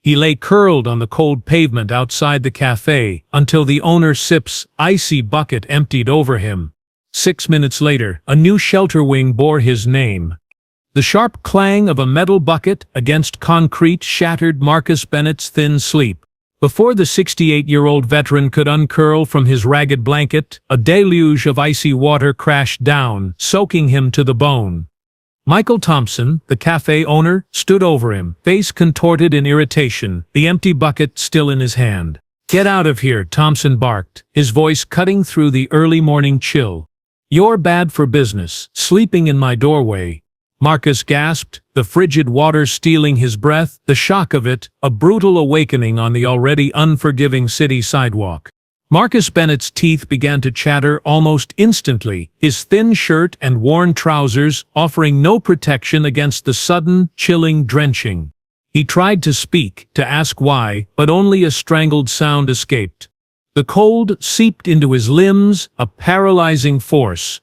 He lay curled on the cold pavement outside the cafe until the owner Sip's icy bucket emptied over him. 6 minutes later, a new shelter wing bore his name. The sharp clang of a metal bucket against concrete shattered Marcus Bennett's thin sleep. Before the 68-year-old veteran could uncurl from his ragged blanket, a deluge of icy water crashed down, soaking him to the bone. Michael Thompson, the cafe owner, stood over him, face contorted in irritation, the empty bucket still in his hand. "Get out of here," Thompson barked, his voice cutting through the early morning chill. "You're bad for business, sleeping in my doorway." Marcus gasped, the frigid water stealing his breath, the shock of it, a brutal awakening on the already unforgiving city sidewalk. Marcus Bennett's teeth began to chatter almost instantly, his thin shirt and worn trousers offering no protection against the sudden, chilling drenching. He tried to speak, to ask why, but only a strangled sound escaped. The cold seeped into his limbs, a paralyzing force.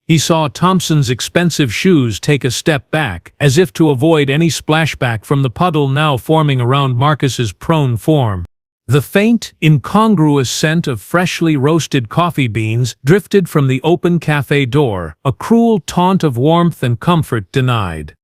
He saw Thompson's expensive shoes take a step back, as if to avoid any splashback from the puddle now forming around Marcus's prone form. The faint, incongruous scent of freshly roasted coffee beans drifted from the open cafe door, a cruel taunt of warmth and comfort denied.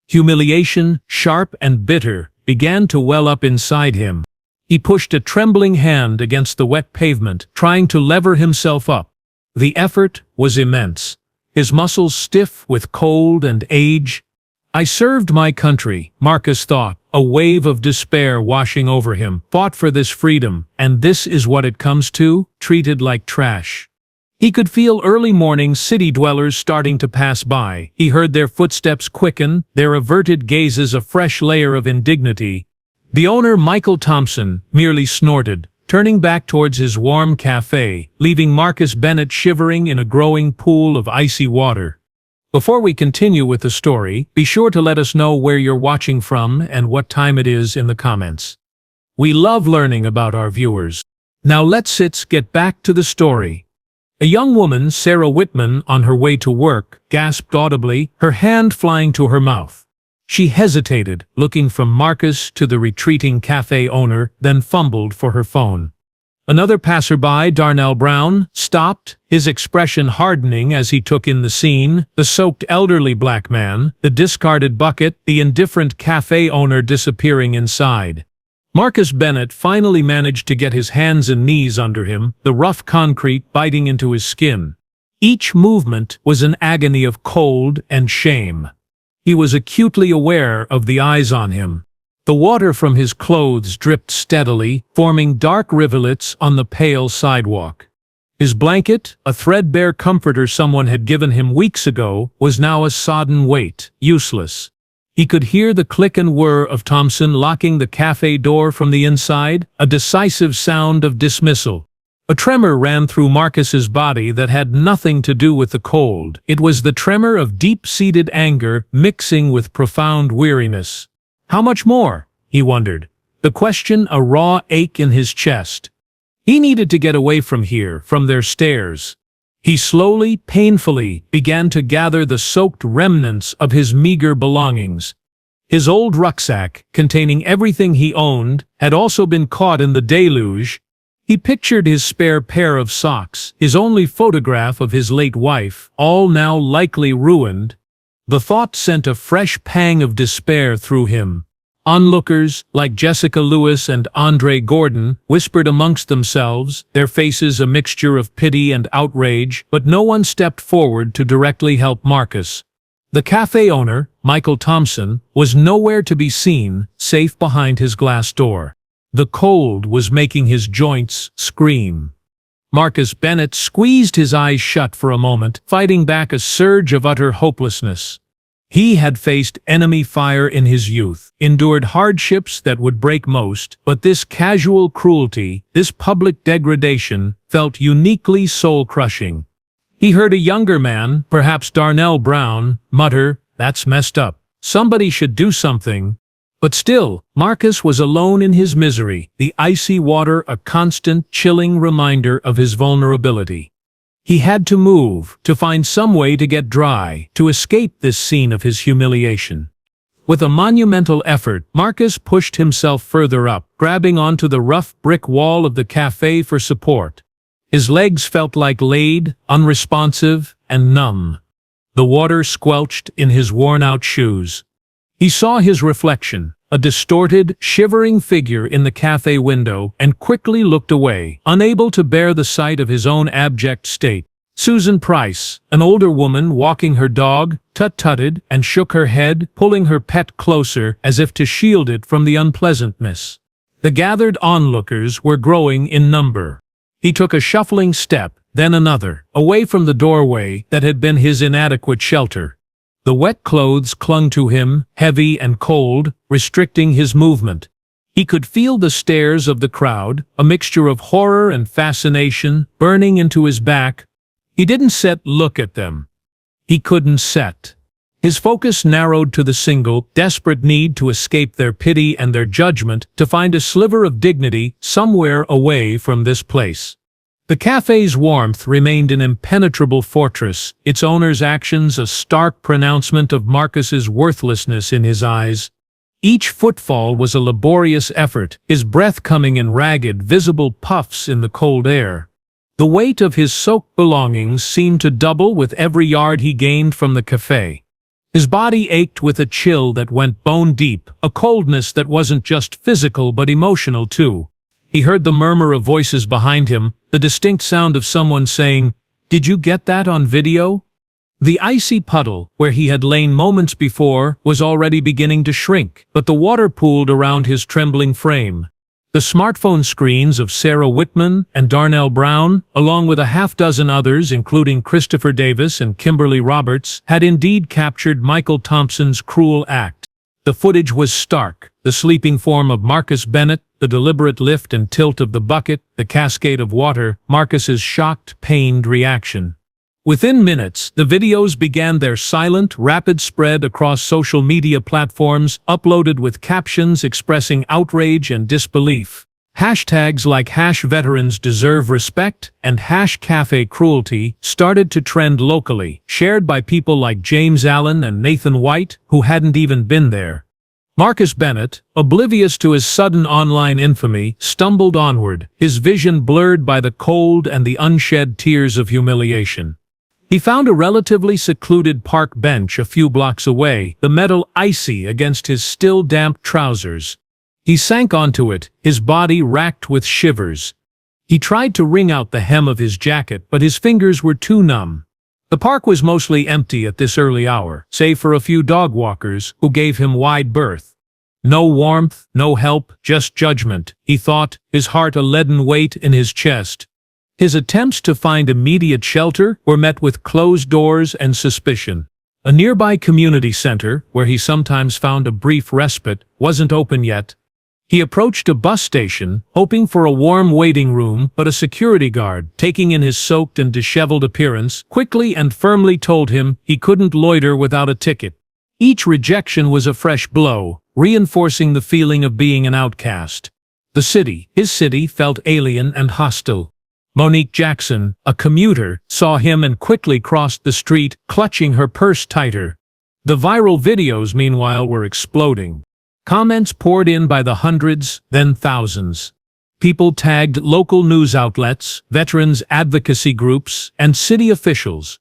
Humiliation, sharp and bitter, began to well up inside him. He pushed a trembling hand against the wet pavement, trying to lever himself up. The effort was immense, his muscles stiff with cold and age. "I served my country," Marcus thought, a wave of despair washing over him, "fought for this freedom, and this is what it comes to, treated like trash." He could feel early morning city dwellers starting to pass by. He heard their footsteps quicken, their averted gazes a fresh layer of indignity. The owner, Michael Thompson, merely snorted, turning back towards his warm cafe, leaving Marcus Bennett shivering in a growing pool of icy water. Before we continue with the story, be sure to let us know where you're watching from and what time it is in the comments. We love learning about our viewers. Now let's get back to the story. A young woman, Sarah Whitman, on her way to work, gasped audibly, her hand flying to her mouth. She hesitated, looking from Marcus to the retreating cafe owner, then fumbled for her phone. Another passerby, Darnell Brown, stopped, his expression hardening as he took in the scene, the soaked elderly black man, the discarded bucket, the indifferent cafe owner disappearing inside. Marcus Bennett finally managed to get his hands and knees under him, the rough concrete biting into his skin. Each movement was an agony of cold and shame. He was acutely aware of the eyes on him. The water from his clothes dripped steadily, forming dark rivulets on the pale sidewalk. His blanket, a threadbare comforter someone had given him weeks ago, was now a sodden weight, useless. He could hear the click and whir of Thompson locking the cafe door from the inside, a decisive sound of dismissal. A tremor ran through Marcus's body that had nothing to do with the cold. It was the tremor of deep-seated anger mixing with profound weariness. How much more? He wondered, the question a raw ache in his chest. He needed to get away from here, from their stares. He slowly, painfully, began to gather the soaked remnants of his meager belongings. His old rucksack, containing everything he owned, had also been caught in the deluge. He pictured his spare pair of socks, his only photograph of his late wife, all now likely ruined. The thought sent a fresh pang of despair through him. Onlookers, like Jessica Lewis and Andre Gordon, whispered amongst themselves, their faces a mixture of pity and outrage, but no one stepped forward to directly help Marcus. The cafe owner, Michael Thompson, was nowhere to be seen, safe behind his glass door. The cold was making his joints scream. Marcus Bennett squeezed his eyes shut for a moment, fighting back a surge of utter hopelessness. He had faced enemy fire in his youth, endured hardships that would break most, but this casual cruelty, this public degradation, felt uniquely soul-crushing. He heard a younger man, perhaps Darnell Brown, mutter, "That's messed up. Somebody should do something." But still, Marcus was alone in his misery, the icy water a constant, chilling reminder of his vulnerability. He had to move, to find some way to get dry, to escape this scene of his humiliation. With a monumental effort, Marcus pushed himself further up, grabbing onto the rough brick wall of the cafe for support. His legs felt like lead, unresponsive, and numb. The water squelched in his worn-out shoes. He saw his reflection, a distorted, shivering figure in the cafe window, and quickly looked away, unable to bear the sight of his own abject state. Susan Price, an older woman walking her dog, tut-tutted and shook her head, pulling her pet closer as if to shield it from the unpleasantness. The gathered onlookers were growing in number. He took a shuffling step, then another, away from the doorway that had been his inadequate shelter. The wet clothes clung to him, heavy and cold, restricting his movement. He could feel the stares of the crowd, a mixture of horror and fascination, burning into his back. He didn't look at them. He couldn't. His focus narrowed to the single, desperate need to escape their pity and their judgment, to find a sliver of dignity somewhere away from this place. The cafe's warmth remained an impenetrable fortress, its owner's actions a stark pronouncement of Marcus's worthlessness in his eyes. Each footfall was a laborious effort, his breath coming in ragged, visible puffs in the cold air. The weight of his soaked belongings seemed to double with every yard he gained from the cafe. His body ached with a chill that went bone-deep, a coldness that wasn't just physical but emotional too. He heard the murmur of voices behind him, the distinct sound of someone saying, "Did you get that on video?" The icy puddle, where he had lain moments before, was already beginning to shrink, but the water pooled around his trembling frame. The smartphone screens of Sarah Whitman and Darnell Brown, along with a half-dozen others including Christopher Davis and Kimberly Roberts, had indeed captured Michael Thompson's cruel act. The footage was stark, the sleeping form of Marcus Bennett, the deliberate lift and tilt of the bucket, the cascade of water, Marcus's shocked, pained reaction. Within minutes, the videos began their silent, rapid spread across social media platforms, uploaded with captions expressing outrage and disbelief. Hashtags like #VeteransDeserveRespect and #CafeCruelty started to trend locally, shared by people like James Allen and Nathan White, who hadn't even been there. Marcus Bennett, oblivious to his sudden online infamy, stumbled onward, his vision blurred by the cold and the unshed tears of humiliation. He found a relatively secluded park bench a few blocks away, the metal icy against his still damp trousers. He sank onto it, his body racked with shivers. He tried to wring out the hem of his jacket, but his fingers were too numb. The park was mostly empty at this early hour, save for a few dog walkers who gave him wide berth. No warmth, no help, just judgment, he thought, his heart a leaden weight in his chest. His attempts to find immediate shelter were met with closed doors and suspicion. A nearby community center, where he sometimes found a brief respite, wasn't open yet. He approached a bus station, hoping for a warm waiting room, but a security guard, taking in his soaked and disheveled appearance, quickly and firmly told him he couldn't loiter without a ticket. Each rejection was a fresh blow, reinforcing the feeling of being an outcast. The city, his city, felt alien and hostile. Monique Jackson, a commuter, saw him and quickly crossed the street, clutching her purse tighter. The viral videos, meanwhile, were exploding. Comments poured in by the hundreds, then thousands. People tagged local news outlets, veterans advocacy groups, and city officials.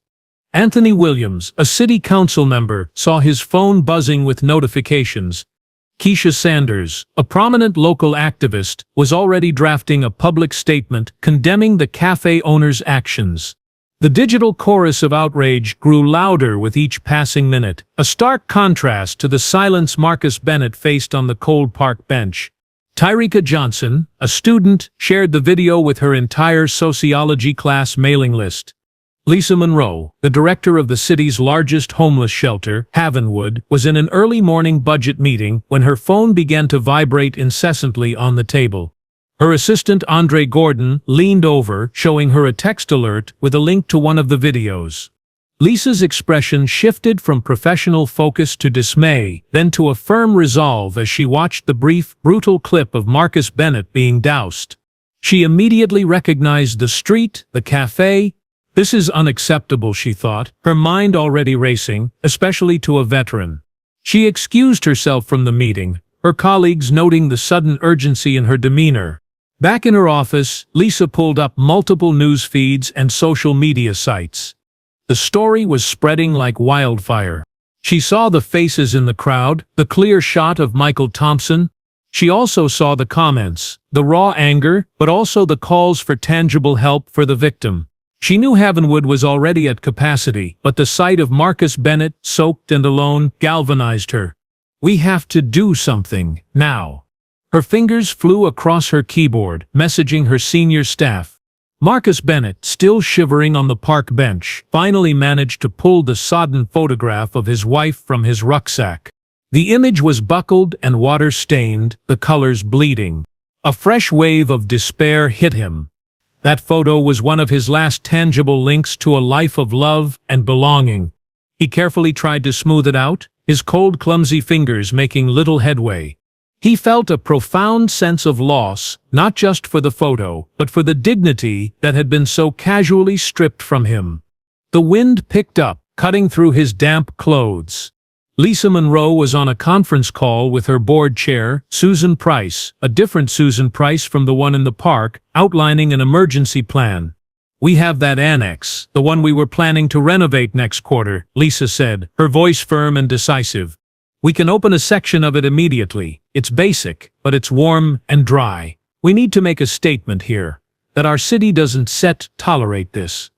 Anthony Williams, a city council member, saw his phone buzzing with notifications. Keisha Sanders, a prominent local activist, was already drafting a public statement condemning the cafe owner's actions. The digital chorus of outrage grew louder with each passing minute, a stark contrast to the silence Marcus Bennett faced on the cold park bench. Tyreka Johnson, a student, shared the video with her entire sociology class mailing list. Lisa Monroe, the director of the city's largest homeless shelter, Havenwood, was in an early morning budget meeting when her phone began to vibrate incessantly on the table. Her assistant Andre Gordon leaned over, showing her a text alert with a link to one of the videos. Lisa's expression shifted from professional focus to dismay, then to a firm resolve as she watched the brief, brutal clip of Marcus Bennett being doused. She immediately recognized the street, the cafe. This is unacceptable, she thought, her mind already racing, especially to a veteran. She excused herself from the meeting, her colleagues noting the sudden urgency in her demeanor. Back in her office, Lisa pulled up multiple news feeds and social media sites. The story was spreading like wildfire. She saw the faces in the crowd, the clear shot of Michael Thompson. She also saw the comments, the raw anger, but also the calls for tangible help for the victim. She knew Havenwood was already at capacity, but the sight of Marcus Bennett, soaked and alone, galvanized her. We have to do something, now. Her fingers flew across her keyboard, messaging her senior staff. Marcus Bennett, still shivering on the park bench, finally managed to pull the sodden photograph of his wife from his rucksack. The image was buckled and water-stained, the colors bleeding. A fresh wave of despair hit him. That photo was one of his last tangible links to a life of love and belonging. He carefully tried to smooth it out, his cold, clumsy fingers making little headway. He felt a profound sense of loss, not just for the photo, but for the dignity that had been so casually stripped from him. The wind picked up, cutting through his damp clothes. Lisa Monroe was on a conference call with her board chair, Susan Price, a different Susan Price from the one in the park, outlining an emergency plan. "We have that annex, the one we were planning to renovate next quarter," Lisa said, her voice firm and decisive. "We can open a section of it immediately. It's basic, but it's warm and dry. We need to make a statement here, that our city doesn't tolerate this."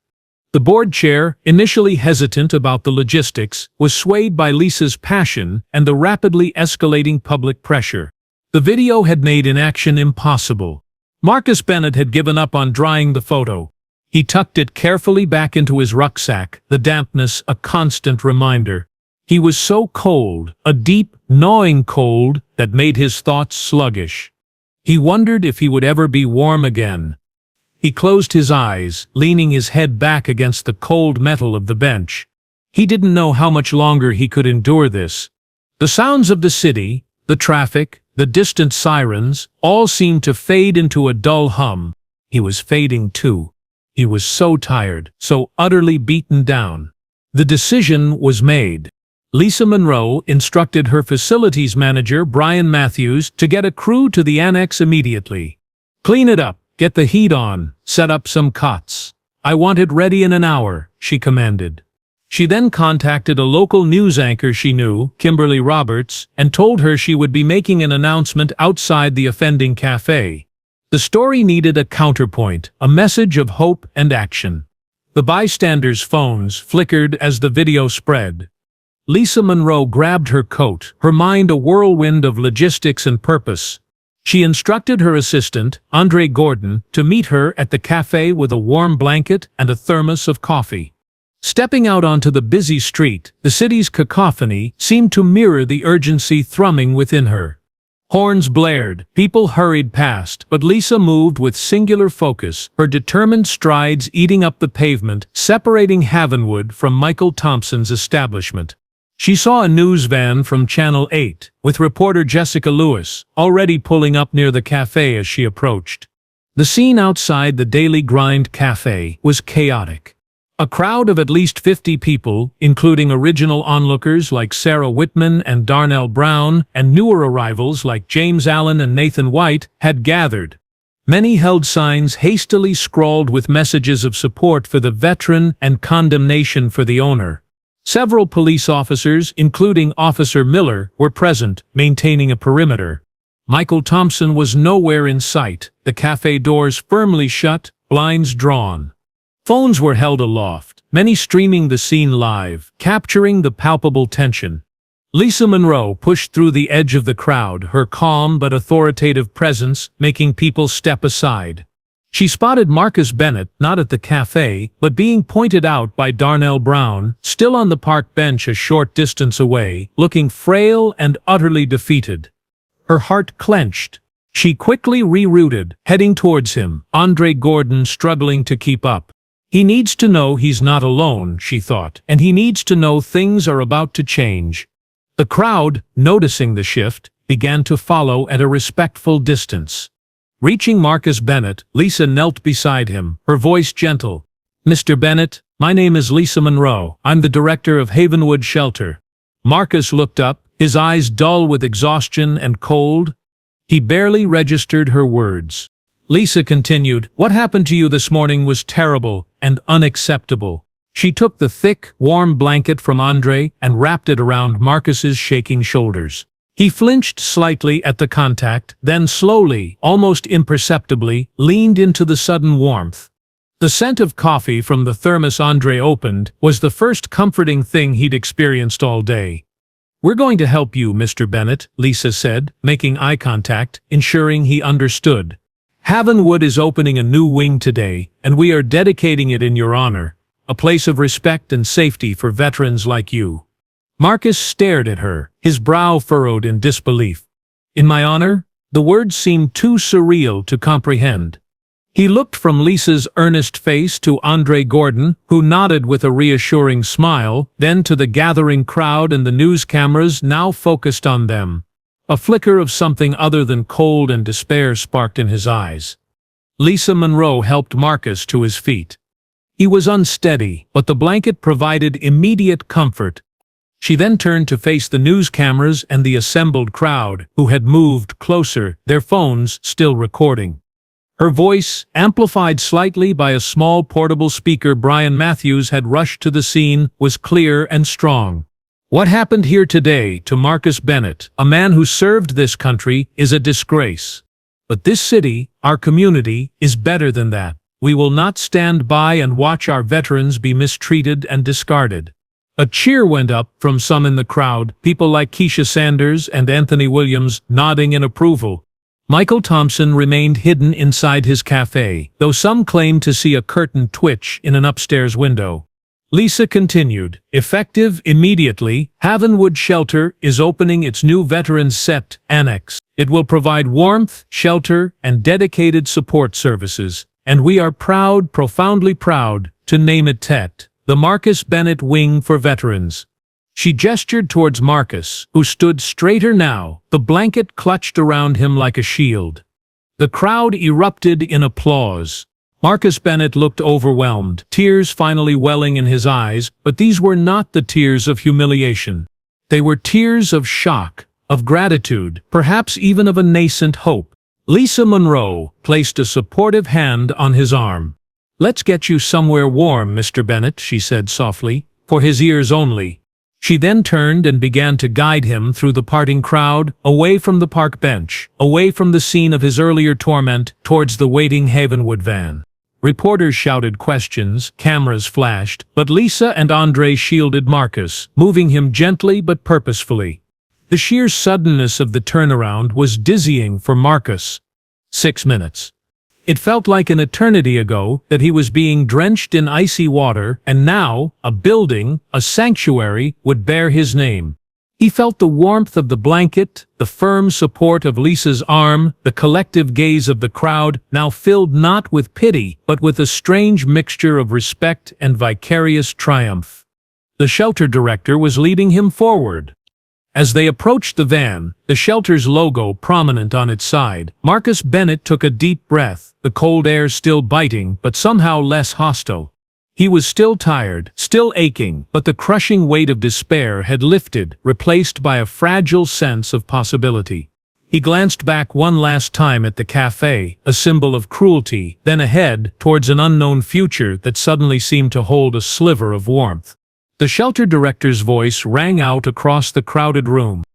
The board chair, initially hesitant about the logistics, was swayed by Lisa's passion and the rapidly escalating public pressure. The video had made inaction impossible. Marcus Bennett had given up on drying the photo. He tucked it carefully back into his rucksack, the dampness a constant reminder. He was so cold, a deep, gnawing cold that made his thoughts sluggish. He wondered if he would ever be warm again. He closed his eyes, leaning his head back against the cold metal of the bench. He didn't know how much longer he could endure this. The sounds of the city, the traffic, the distant sirens, all seemed to fade into a dull hum. He was fading too. He was so tired, so utterly beaten down. The decision was made. Lisa Monroe instructed her facilities manager, Brian Matthews, to get a crew to the annex immediately. "Clean it up, get the heat on, set up some cots. I want it ready in an hour," she commanded. She then contacted a local news anchor she knew, Kimberly Roberts, and told her she would be making an announcement outside the offending cafe. The story needed a counterpoint, a message of hope and action. The bystanders' phones flickered as the video spread. Lisa Monroe grabbed her coat, her mind a whirlwind of logistics and purpose. She instructed her assistant, Andre Gordon, to meet her at the cafe with a warm blanket and a thermos of coffee. Stepping out onto the busy street, the city's cacophony seemed to mirror the urgency thrumming within her. Horns blared, people hurried past, but Lisa moved with singular focus, her determined strides eating up the pavement, separating Havenwood from Michael Thompson's establishment. She saw a news van from Channel 8, with reporter Jessica Lewis, already pulling up near the cafe as she approached. The scene outside the Daily Grind cafe was chaotic. A crowd of at least 50 people, including original onlookers like Sarah Whitman and Darnell Brown, and newer arrivals like James Allen and Nathan White, had gathered. Many held signs hastily scrawled with messages of support for the veteran and condemnation for the owner. Several police officers, including Officer Miller, were present, maintaining a perimeter. Michael Thompson was nowhere in sight, the cafe doors firmly shut, blinds drawn. Phones were held aloft, many streaming the scene live, capturing the palpable tension. Lisa Monroe pushed through the edge of the crowd, her calm but authoritative presence making people step aside. She spotted Marcus Bennett, not at the cafe, but being pointed out by Darnell Brown, still on the park bench a short distance away, looking frail and utterly defeated. Her heart clenched. She quickly rerouted, heading towards him, Andre Gordon struggling to keep up. He needs to know he's not alone, she thought, and he needs to know things are about to change. The crowd, noticing the shift, began to follow at a respectful distance. Reaching Marcus Bennett, Lisa knelt beside him, her voice gentle. "Mr. Bennett, my name is Lisa Monroe. I'm the director of Havenwood Shelter. Marcus looked up, his eyes dull with exhaustion and cold. He barely registered her words. Lisa continued, "What happened to you this morning was terrible and unacceptable." She took the thick, warm blanket from Andre and wrapped it around Marcus's shaking shoulders. He flinched slightly at the contact, then slowly, almost imperceptibly, leaned into the sudden warmth. The scent of coffee from the thermos Andre opened was the first comforting thing he'd experienced all day. "We're going to help you, Mr. Bennett," Lisa said, making eye contact, ensuring he understood. "Havenwood is opening a new wing today, and we are dedicating it in your honor, a place of respect and safety for veterans like you." Marcus stared at her, his brow furrowed in disbelief. "In my honor?" The words seemed too surreal to comprehend. He looked from Lisa's earnest face to Andre Gordon, who nodded with a reassuring smile, then to the gathering crowd and the news cameras now focused on them. A flicker of something other than cold and despair sparked in his eyes. Lisa Monroe helped Marcus to his feet. He was unsteady, but the blanket provided immediate comfort. She then turned to face the news cameras and the assembled crowd, who had moved closer, their phones still recording. Her voice, amplified slightly by a small portable speaker Brian Matthews had rushed to the scene, was clear and strong. "What happened here today to Marcus Bennett, a man who served this country, is a disgrace. But this city, our community, is better than that. We will not stand by and watch our veterans be mistreated and discarded." A cheer went up from some in the crowd, people like Keisha Sanders and Anthony Williams nodding in approval. Michael Thompson remained hidden inside his cafe, though some claimed to see a curtain twitch in an upstairs window. Lisa continued, "Effective immediately, Havenwood Shelter is opening its new Veterans Set Annex. It will provide warmth, shelter, and dedicated support services, and we are proud, profoundly proud, to name it TET, the Marcus Bennett Wing for Veterans." She gestured towards Marcus, who stood straighter now, the blanket clutched around him like a shield. The crowd erupted in applause. Marcus Bennett looked overwhelmed, tears finally welling in his eyes, but these were not the tears of humiliation. They were tears of shock, of gratitude, perhaps even of a nascent hope. Lisa Monroe placed a supportive hand on his arm. "Let's get you somewhere warm, Mr. Bennett," she said softly, "for his ears only." She then turned and began to guide him through the parting crowd, away from the park bench, away from the scene of his earlier torment, towards the waiting Havenwood van. Reporters shouted questions, cameras flashed, but Lisa and Andre shielded Marcus, moving him gently but purposefully. The sheer suddenness of the turnaround was dizzying for Marcus. 6 minutes. It felt like an eternity ago that he was being drenched in icy water, and now, a building, a sanctuary, would bear his name. He felt the warmth of the blanket, the firm support of Lisa's arm, the collective gaze of the crowd, now filled not with pity, but with a strange mixture of respect and vicarious triumph. The shelter director was leading him forward. As they approached the van, the shelter's logo prominent on its side, Marcus Bennett took a deep breath, the cold air still biting but somehow less hostile. He was still tired, still aching, but the crushing weight of despair had lifted, replaced by a fragile sense of possibility. He glanced back one last time at the cafe, a symbol of cruelty, then ahead, towards an unknown future that suddenly seemed to hold a sliver of warmth. The shelter director's voice rang out across the crowded room.